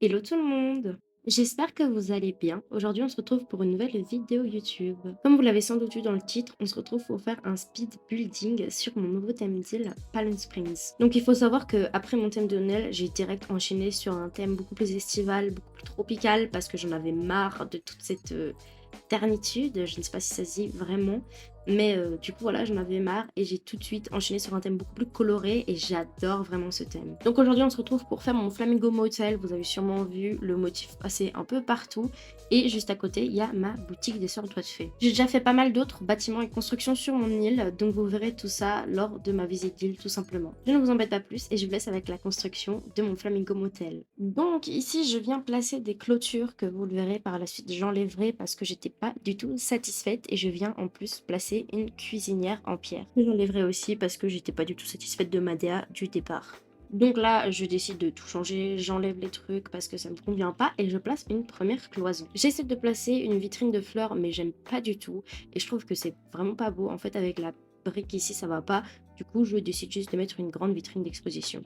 Hello tout le monde! J'espère que vous allez bien. Aujourd'hui, on se retrouve pour une nouvelle vidéo YouTube. Comme vous l'avez sans doute vu dans le titre, on se retrouve pour faire un speed building sur mon nouveau thème d'île, Palm Springs. Donc il faut savoir que après mon thème de Noël, j'ai direct enchaîné sur un thème beaucoup plus estival, beaucoup plus tropical, parce que j'en avais marre de toute cette ternitude. Je ne sais pas si ça se dit vraiment, mais du coup voilà, j'en avais marre et j'ai tout de suite enchaîné sur un thème beaucoup plus coloré et j'adore vraiment ce thème. Donc aujourd'hui, on se retrouve pour faire mon Flamingo Motel. Vous avez sûrement vu le motif passer un peu partout et juste à côté, il y a ma boutique des Sœurs Doigts de Fée. J'ai déjà fait pas mal d'autres bâtiments et constructions sur mon île, donc vous verrez tout ça lors de ma visite d'île tout simplement. Je ne vous embête pas plus et je vous laisse avec la construction de mon Flamingo Motel. Donc ici, je viens placer des clôtures que vous le verrez par la suite, j'enlèverai parce que j'étais pas du tout satisfaite et je viens en plus placer une cuisinière en pierre. Que j'enlèverai aussi parce que j'étais pas du tout satisfaite de ma DA du départ. Donc là, je décide de tout changer, j'enlève les trucs parce que ça me convient pas et je place une première cloison. J'essaie de placer une vitrine de fleurs mais j'aime pas du tout et je trouve que c'est vraiment pas beau. En fait, avec la brique ici, ça va pas. Du coup, je décide juste de mettre une grande vitrine d'exposition.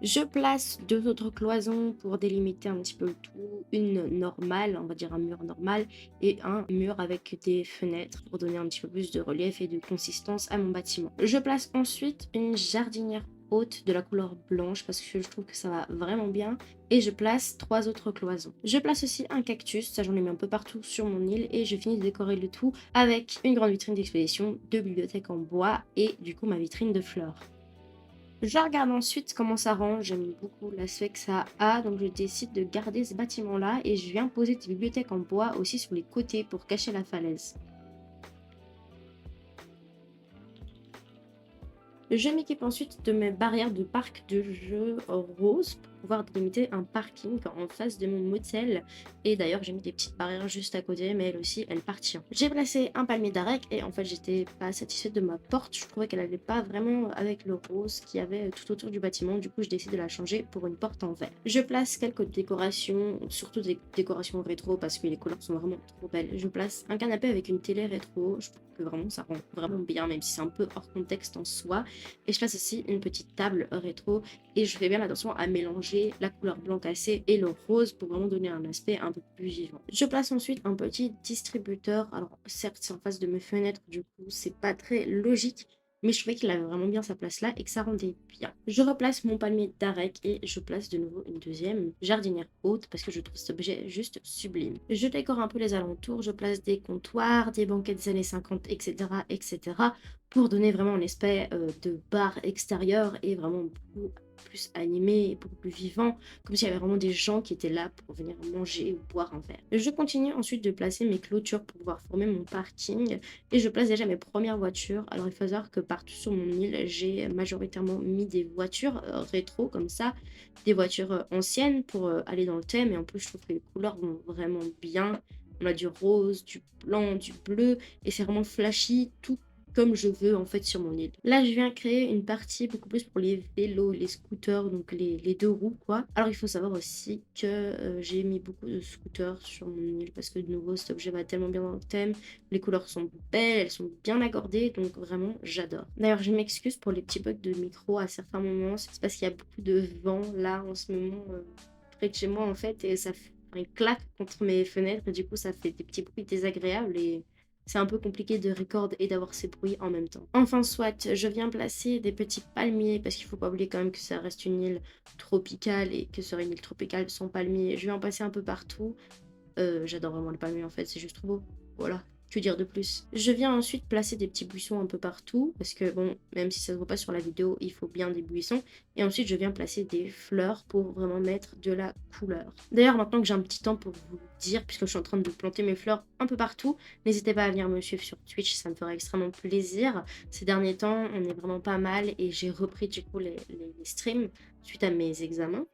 Je place 2 autres cloisons pour délimiter un petit peu le tout. Une normale, on va dire un mur normal, et un mur avec des fenêtres pour donner un petit peu plus de relief et de consistance à mon bâtiment. Je place ensuite une jardinière haute de la couleur blanche parce que je trouve que ça va vraiment bien. Et je place 3 autres cloisons. Je place aussi un cactus, ça j'en ai mis un peu partout sur mon île, et je finis de décorer le tout avec une grande vitrine d'exposition, 2 bibliothèques en bois et du coup ma vitrine de fleurs. Je regarde ensuite comment ça rend, j'aime beaucoup l'aspect que ça a, donc je décide de garder ce bâtiment-là et je viens poser des bibliothèques en bois aussi sur les côtés pour cacher la falaise. Je m'équipe ensuite de mes barrières de parc de jeux roses pour pouvoir délimiter un parking en face de mon motel. Et d'ailleurs, j'ai mis des petites barrières juste à côté, mais elle aussi, elle partit. J'ai placé un palmier d'arec et en fait, j'étais pas satisfaite de ma porte. Je trouvais qu'elle allait pas vraiment avec le rose qu'il y avait tout autour du bâtiment. Du coup, je décide de la changer pour une porte en verre. Je place quelques décorations, surtout des décorations rétro parce que les couleurs sont vraiment trop belles. Je place un canapé avec une télé rétro. Je trouve que vraiment, ça rend vraiment bien, même si c'est un peu hors contexte en soi. Et je place aussi une petite table rétro et je fais bien attention à mélanger la couleur blanc cassé et le rose pour vraiment donner un aspect un peu plus vivant. Je place ensuite un petit distributeur. Alors certes, c'est en face de mes fenêtres, du coup, c'est pas très logique, mais je trouvais qu'il avait vraiment bien sa place là et que ça rendait bien. Je replace mon palmier d'arec et je place de nouveau une deuxième jardinière haute parce que je trouve cet objet juste sublime. Je décore un peu les alentours, je place des comptoirs, des banquettes des années 50, etc., etc., pour donner vraiment un aspect de bar extérieur et vraiment beaucoup plus animé et beaucoup plus vivant, comme s'il y avait vraiment des gens qui étaient là pour venir manger ou boire un verre. Je continue ensuite de placer mes clôtures pour pouvoir former mon parking et je place déjà mes premières voitures. Alors il faut savoir que partout sur mon île, j'ai majoritairement mis des voitures rétro comme ça, des voitures anciennes pour aller dans le thème et en plus je trouve que les couleurs vont vraiment bien. On a du rose, du blanc, du bleu et c'est vraiment flashy, tout comme je veux en fait sur mon île. Là, je viens créer une partie beaucoup plus pour les vélos, les scooters, donc les 2 roues quoi. Alors il faut savoir aussi que, j'ai mis beaucoup de scooters sur mon île parce que de nouveau cet objet va tellement bien dans le thème. Les couleurs sont belles, elles sont bien accordées, donc vraiment j'adore. D'ailleurs, je m'excuse pour les petits bugs de micro à certains moments, c'est parce qu'il y a beaucoup de vent là en ce moment, près de chez moi en fait et ça fait il claque contre mes fenêtres et du coup ça fait des petits bruits désagréables et c'est un peu compliqué de record et d'avoir ces bruits en même temps. Enfin soit, je viens placer des petits palmiers parce qu'il faut pas oublier quand même que ça reste une île tropicale et que sur une île tropicale sans palmiers, je vais en passer un peu partout. J'adore vraiment le palmier en fait, c'est juste trop beau. Voilà, que dire de plus? Je viens ensuite placer des petits buissons un peu partout parce que bon, même si ça se voit pas sur la vidéo, il faut bien des buissons. Et ensuite, je viens placer des fleurs pour vraiment mettre de la couleur. D'ailleurs, maintenant que j'ai un petit temps pour vous le dire, puisque je suis en train de planter mes fleurs un peu partout, n'hésitez pas à venir me suivre sur Twitch, ça me ferait extrêmement plaisir. Ces derniers temps, on est vraiment pas mal et j'ai repris du coup les streams suite à mes examens.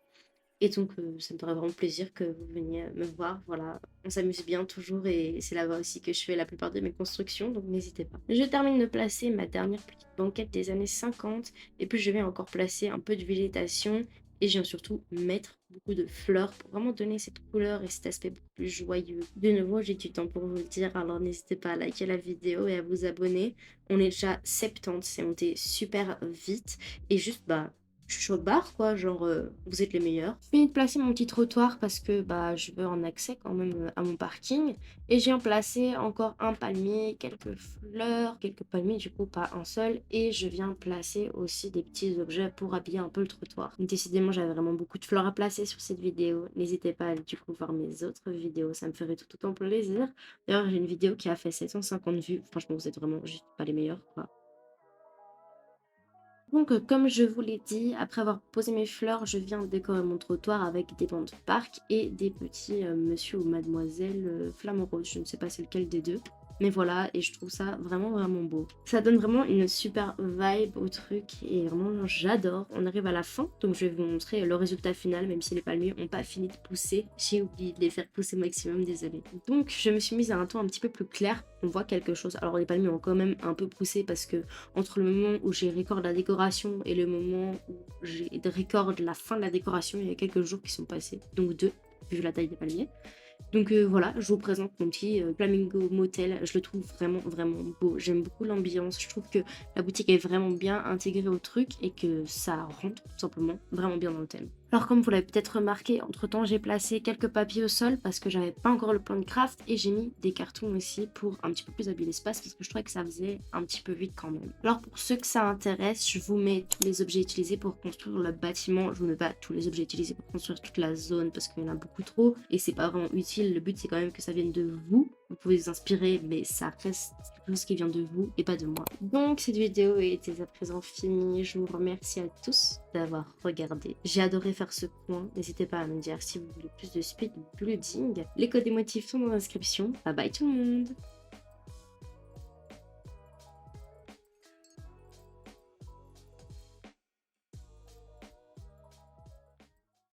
Et donc, ça me ferait vraiment plaisir que vous veniez me voir. Voilà, on s'amuse bien toujours et c'est là-bas aussi que je fais la plupart de mes constructions, donc n'hésitez pas. Je termine de placer ma dernière petite banquette des années 50 et puis je vais encore placer un peu de végétation et je viens surtout mettre beaucoup de fleurs pour vraiment donner cette couleur et cet aspect beaucoup plus joyeux. De nouveau, j'ai du temps pour vous le dire, alors n'hésitez pas à liker la vidéo et à vous abonner. On est déjà 70, c'est monté super vite et juste, bah, je suis chaud barre quoi, genre vous êtes les meilleurs. Je finis de placer mon petit trottoir parce que bah je veux un accès quand même à mon parking. Et j'ai placé encore un palmier, quelques fleurs, quelques palmiers du coup, pas un seul. Et je viens placer aussi des petits objets pour habiller un peu le trottoir. Décidément, j'avais vraiment beaucoup de fleurs à placer sur cette vidéo. N'hésitez pas à aller du coup voir mes autres vidéos, ça me ferait tout autant plaisir. D'ailleurs, j'ai une vidéo qui a fait 750 vues. Franchement, vous êtes vraiment juste pas les meilleurs quoi. Donc, comme je vous l'ai dit, après avoir posé mes fleurs, je viens décorer mon trottoir avec des bancs de parc et des petits monsieur ou mademoiselle flamants roses. Je ne sais pas c'est lequel des deux. Mais voilà, et je trouve ça vraiment vraiment beau. Ça donne vraiment une super vibe au truc et vraiment j'adore. On arrive à la fin, donc je vais vous montrer le résultat final, même si les palmiers n'ont pas fini de pousser. J'ai oublié de les faire pousser au maximum, désolée. Donc je me suis mise à un ton un petit peu plus clair. On voit quelque chose. Alors les palmiers ont quand même un peu poussé parce que entre le moment où j'ai record la décoration et le moment où j'ai record la fin de la décoration, il y a quelques jours qui sont passés. Donc deux, vu la taille des palmiers. Donc voilà, je vous présente mon petit Flamingo Motel. Je le trouve vraiment, vraiment beau. J'aime beaucoup l'ambiance. Je trouve que la boutique est vraiment bien intégrée au truc et que ça rentre tout simplement vraiment bien dans le thème. Alors comme vous l'avez peut-être remarqué, entre-temps j'ai placé quelques papiers au sol parce que j'avais pas encore le plan de craft et j'ai mis des cartons aussi pour un petit peu plus habiller l'espace parce que je trouvais que ça faisait un petit peu vite quand même. Alors pour ceux que ça intéresse, je vous mets tous les objets utilisés pour construire le bâtiment. Je vous mets pas tous les objets utilisés pour construire toute la zone parce qu'il y en a beaucoup trop et c'est pas vraiment utile. Le but c'est quand même que ça vienne de vous. Vous pouvez vous inspirer, mais ça reste quelque chose qui vient de vous et pas de moi. Donc cette vidéo est à présent finie. Je vous remercie à tous d'avoir regardé. J'ai adoré faire ce coin. N'hésitez pas à me dire si vous voulez plus de speed building. Les codes et motifs sont dans la description. Bye bye tout le monde!